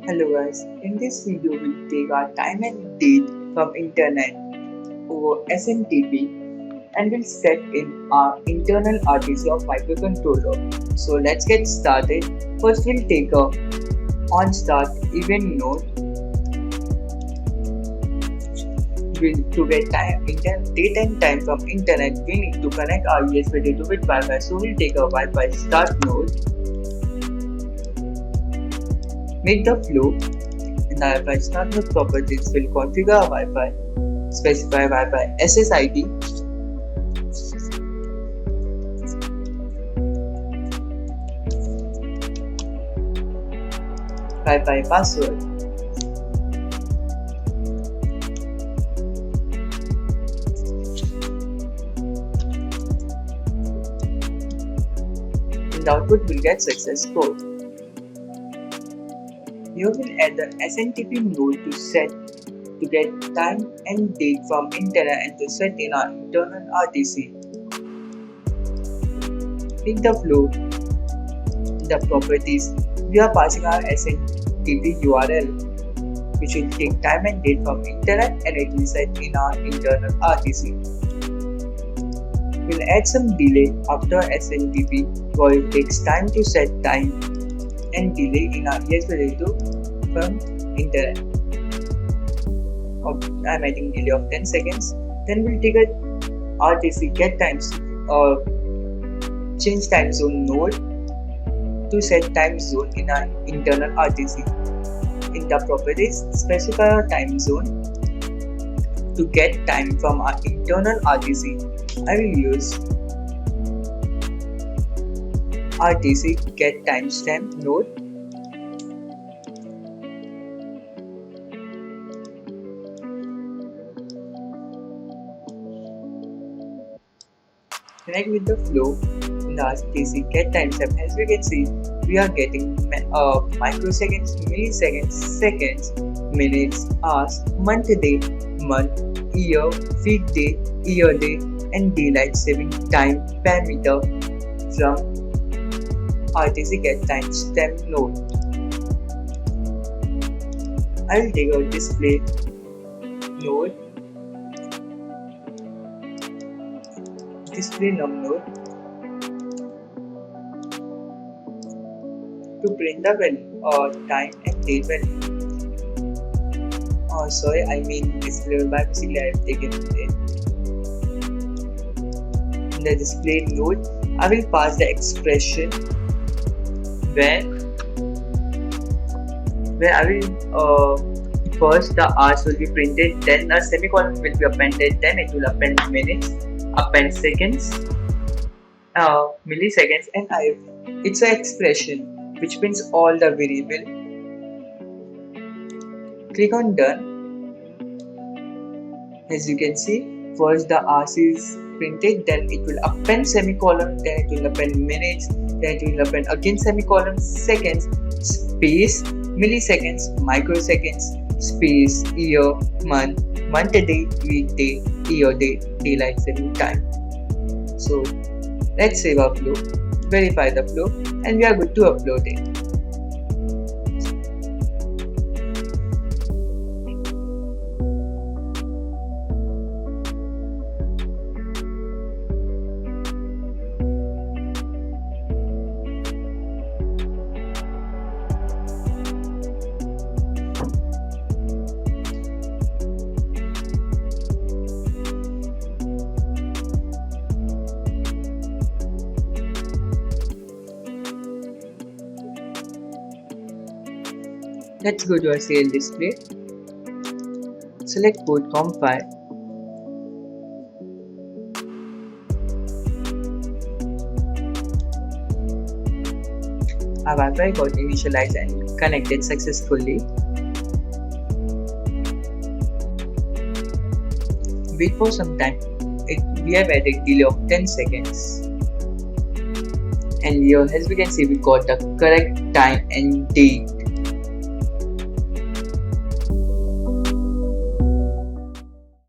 Hello guys, in this video we'll take our time and date from Internet Over SNTP and we'll set in our internal RTC of microcontroller. So let's get started. First we'll take a on start event node. To get date and time from Internet, we need to connect our ESP32 with Wi-Fi. So we'll take a Wi-Fi start node. Make the flow. In the Wi-Fi start node properties, we'll configure a Wi-Fi, specify Wi-Fi SSID, Wi-Fi password, in the output we'll get success code. Here we'll add the SNTP node to get time and date from Internet and to set in our internal RTC. In the flow, in the properties, we are passing our SNTP URL, which will take time and date from Internet and it will set in our internal RTC. We'll add some delay after SNTP, where it takes time to set time and delay in our ESP32 from Internet. I'm adding delay of 10 seconds. Then we'll take a RTC get times change time zone node to set time zone in our internal RTC. In the properties, specify our time zone to get time from our internal RTC. I will use RTC get timestamp node. Connect with the flow in the RTC get timestamp. As we can see, we are getting microseconds, milliseconds, seconds, minutes, hours, month day, month, year, feed day, year day, and daylight saving time parameter from RTC get timestamp node. I will take a display node, display num node to print the value time and date value. Sorry, I mean display by basically I have taken it. In the display node, I will pass the expression where I will first the hours will be printed, then a semicolon will be appended, then it will append minutes, append seconds, milliseconds, and it's an expression which prints all the variable. Click on done. As you can see, first the hours is printed, then it will append semicolon, then it will append minutes, then it will append again semicolon, seconds, space, milliseconds, microseconds, space, year, month, month day, week day, year day, daylight saving time. So let's save our flow, verify the flow, and we are good to upload it. Let's go to our serial display. Select port COM5. Our Wi-Fi got initialized and connected successfully. Wait for some time. We have added delay of 10 seconds. And here, as we can see, we got the correct time and date